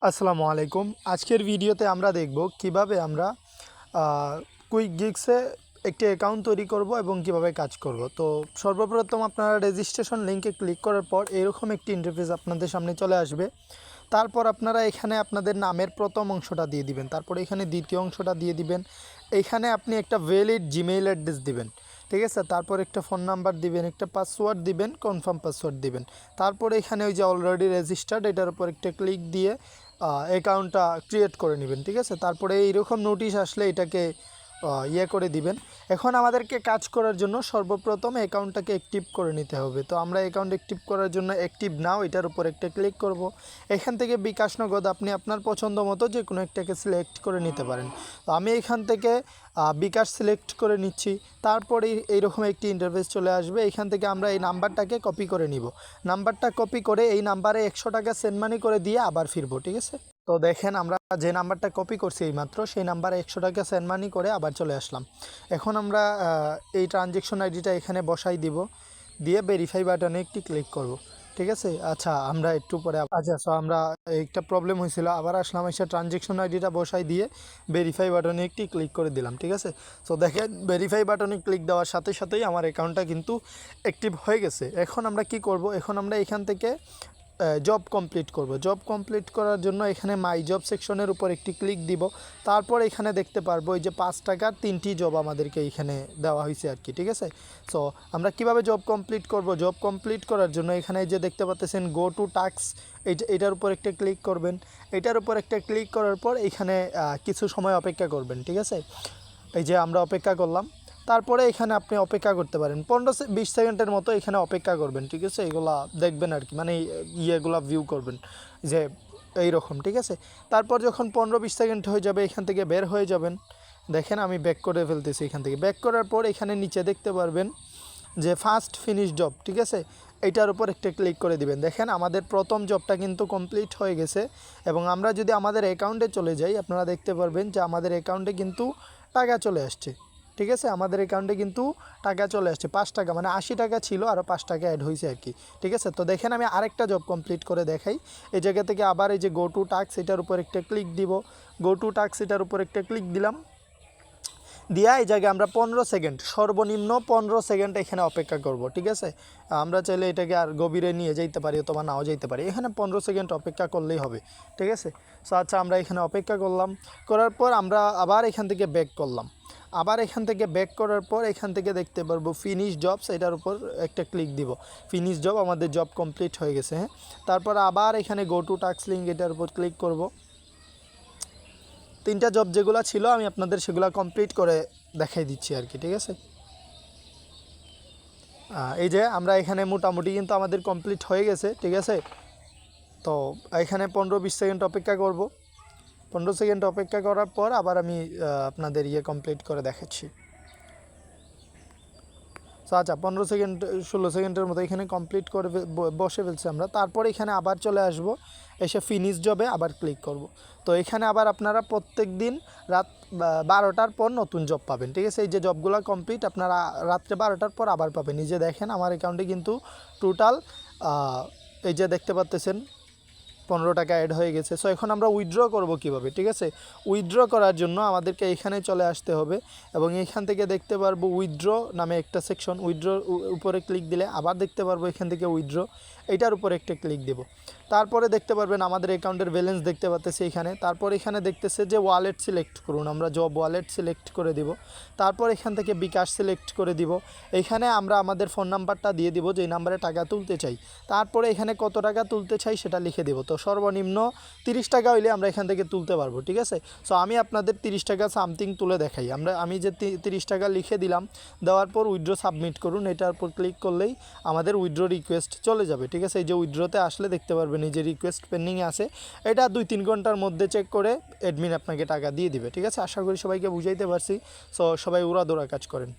আসসালামু আলাইকুম। আজকের ভিডিওতে আমরা দেখব কিভাবে আমরা কুইক গিগসে একটি অ্যাকাউন্ট তৈরি করব এবং কিভাবে কাজ করব। তো সর্বপ্রথম আপনারা রেজিস্ট্রেশন লিঙ্কে ক্লিক করার পর এরকম একটি ইন্টারফেস আপনাদের সামনে চলে আসবে। তারপর আপনারা এখানে আপনাদের নামের প্রথম অংশটা দিয়ে দিবেন, তারপর এখানে দ্বিতীয় অংশটা দিয়ে দিবেন। এইখানে আপনি একটা ভ্যালিড জিমেইল অ্যাড্রেস দিবেন, ঠিক আছে। তারপর একটা ফোন নাম্বার দিবেন, একটা পাসওয়ার্ড দিবেন, কনফার্ম পাসওয়ার্ড দিবেন। তারপরে এখানে ওই যে অলরেডি রেজিস্টার্ড এটার উপর একটা ক্লিক দিয়ে অ্যাকাউন্টটা ক্রিয়েট করে নেবেন, ঠিক আছে। তারপরে এইরকম নোটিশ আসলে এটাকে করে দিবেন। এখন আমাদেরকে কাজ করার জন্য সর্বপ্রথম অ্যাকাউন্টটাকে অ্যাক্টিভ করে নিতে হবে। তো আমরা অ্যাকাউন্ট অ্যাক্টিভ করার জন্য অ্যাক্টিভ নাও এটার উপর একটা ক্লিক করব। এখান থেকে বিকাশ নগদ আপনি আপনার পছন্দ মতো যে কোনো একটাকে সিলেক্ট করে নিতে পারেন। তো আমি এখান থেকে বিকাশ সিলেক্ট করে নিচ্ছি। তারপরে এইরকম একটি ইন্টারফেস চলে আসবে। এখান থেকে আমরা এই নাম্বারটাকে কপি করে নিব। নাম্বারটা কপি করে এই নাম্বারে 100 টাকা সেন্ড মানি করে দিয়ে আবার ফিরবো, ঠিক আছে। তো দেখেন আমরা যে নাম্বারটা কপি করছি এইমাত্র সেই নাম্বারে 100 টাকা সেন্ড মানি করে আবার চলে আসলাম। এখন আমরা এই ট্রানজ্যাকশন আইডিটা এখানে বসাই দিব, দিয়ে ভেরিফাই বাটনে একটি ক্লিক করব, ঠিক আছে। আচ্ছা আমরা একটু পরে সো আমরা একটা প্রবলেম হয়েছিল, আবার আসলাম, এসে ট্রানজ্যাকশন আইডিটা বসাই দিয়ে ভেরিফাই বাটনে একটি ক্লিক করে দিলাম, ঠিক আছে। সো দেখেন ভেরিফাই বাটনে ক্লিক দেওয়ার সাথে সাথেই আমার অ্যাকাউন্টটা কিন্তু অ্যাক্টিভ হয়ে গেছে। এখন আমরা কি করব, এখন আমরা এখান থেকে জব কমপ্লিট করব। জব কমপ্লিট করার জন্য এখানে মাই জব সেকশনের উপর একটি ক্লিক দিব। তারপর এখানে দেখতে পারবো এই যে 5 টাকার 3টি জব আমাদেরকে এখানে দেওয়া হয়েছে আর কি, ঠিক আছে। সো আমরা কিভাবে জব কমপ্লিট করব, জব কমপ্লিট করার জন্য এখানে যে দেখতে পাচ্ছেন গো টু টাস্ক, এটার উপর একটা ক্লিক করবেন। এটার উপর একটা ক্লিক করার পর এখানে কিছু সময় অপেক্ষা করবেন, ঠিক আছে। এই যে আমরা অপেক্ষা করলাম। তারপরে এখানে আপনি অপেক্ষা করতে পারেন 15-20 সেকেন্ডের মতো এখানে অপেক্ষা করবেন, ঠিক আছে। এগুলা দেখবেন আর কি, মানে ইয়েগুলা ভিউ করবেন যে এইরকম, ঠিক আছে। তারপর যখন 15-20 সেকেন্ড হয়ে যাবে এখান থেকে বের হয়ে যাবেন। দেখেন আমি ব্যাক করে ফেলতেছি। এখান থেকে ব্যাক করার পর এখানে নিচে দেখতে পারবেন যে ফার্স্ট ফিনিশ জব, ঠিক আছে। এইটার উপর একটা ক্লিক করে দিবেন। দেখেন আমাদের প্রথম জবটা কিন্তু কমপ্লিট হয়ে গেছে। এবং আমরা যদি আমাদের অ্যাকাউন্টে চলে যাই আপনারা দেখতে পারবেন যে আমাদের অ্যাকাউন্টে কিন্তু টাকা চলে আসছে, ঠিক আছে। আমাদের অ্যাকাউন্টে কিন্তু টাকা চলে আসছে 5 টাকা, মানে 80 টাকা ছিল, আরও 5 টাকা অ্যাড হয়েছে আর কি, ঠিক আছে। তো দেখেন আমি আরেকটা জব কমপ্লিট করে দেখাই। এই জায়গা থেকে আবার এই যে গো টু টাস্ক এটার উপর একটা ক্লিক দিব। গো টু টাস্ক এটার উপর একটা ক্লিক দিলাম, দিয়া এই জায়গায় আমরা 15 সেকেন্ড, সর্বনিম্ন 15 সেকেন্ড এখানে অপেক্ষা করব, ঠিক আছে। আমরা চাইলে এটাকে আর গভীরে নিয়ে যাইতে পারি অথবা নাও যাইতে পারি, এখানে 15 সেকেন্ড অপেক্ষা করলেই হবে, ঠিক আছে। সো আচ্ছা আমরা এখানে অপেক্ষা করলাম, করার পর আমরা আবার এখান থেকে ব্যাক করলাম। আবার এখান থেকে ব্যাক করার পর এখান থেকে দেখতে পারবো ফিনিশ জবস, এটার উপর একটা ক্লিক দিব। ফিনিশ জব, আমাদের জব কমপ্লিট হয়ে গেছে, হ্যাঁ। তারপর আবার এখানে গো টু টাস্ক লিঙ্ক এটার উপর ক্লিক করব। 3টা জব যেগুলো ছিল আমি আপনাদের সেগুলো কমপ্লিট করে দেখাই দিচ্ছি আর কি, ঠিক আছে। এই যে আমরা এখানে মোটামুটি কিন্তু আমাদের কমপ্লিট হয়ে গেছে, ঠিক আছে। তো এখানে 15-20 সেকেন্ড অপেক্ষা করব। 15 সেকেন্ড অপেক্ষা করার পর আবার আমি আপনাদের কমপ্লিট করে দেখাচ্ছি। সো আচ্ছা 15 সেকেন্ড 16 সেকেন্ডের মতো এখানে কমপ্লিট করে বসে ফেলছি আমরা। তারপর এখানে আবার চলে আসব, এসে ফিনিশ জবে আবার ক্লিক করব। তো এখানে আবার আপনারা প্রত্যেক দিন রাত 12টার পর নতুন জব পাবেন, ঠিক আছে। এই যে জবগুলো কমপ্লিট আপনারা রাত্রে 12টার পর আবার পাবেন। এই যে দেখেন আমার অ্যাকাউন্টে কিন্তু টোটাল এই যে দেখতে পাচ্ছেন 15 টাকা অ্যাড হয়ে গেছে। সো এখন আমরা উইথড্র করব কিভাবে, ঠিক আছে। উইথড্র করার জন্য আমাদেরকে এখানে চলে আসতে হবে এবং এখান থেকে দেখতে পারবো উইথড্র নামে একটা সেকশন। উইথড্র উপরে ক্লিক দিলে আবার দেখতে পারবো এখান থেকে উইথড্র, এইটার উপরে একটা ক্লিক দেব। তারপরে দেখতে পারবেন আমাদের অ্যাকাউন্টের ব্যালেন্স দেখতে পাচ্ছেন এখানে। তারপর এখানে দেখতেছে যে ওয়ালেট সিলেক্ট করুন, আমরা জব ওয়ালেট সিলেক্ট করে দিব। তারপর এখান থেকে বিকাশ সিলেক্ট করে দিব। এখানে আমরা আমাদের ফোন নাম্বারটা দিয়ে দিব যেই নাম্বারে টাকা তুলতে চাই। তারপরে এখানে কত টাকা তুলতে চাই সেটা লিখে দেব। তো সর্বনিম্ন 30 টাকা হইলে আমরা এখান থেকে তুলতে পারবো, ঠিক আছে। সো আমি আপনাদের 30 টাকা সামথিং তুলে দেখাই। আমি যে 30 টাকা লিখে দিলাম, দেওয়ার পর উইথড্র সাবমিট করুন, এটার উপর ক্লিক করলেই আমাদের উইথড্র রিকোয়েস্ট চলে যাবে, ঠিক আছে। এই যে উইথড্রতে আসলে দেখতে পারবেন এই যে রিকোয়েস্ট পেন্ডিংয়ে আছে, এটা 2-3 ঘন্টার মধ্যে চেক করে অ্যাডমিন আপনাকে টাকা দিয়ে দিবে, ঠিক আছে। আশা করি সবাইকে বুঝাইতে পারছি। সো সবাই উড়াদৌড়া কাজ করেন।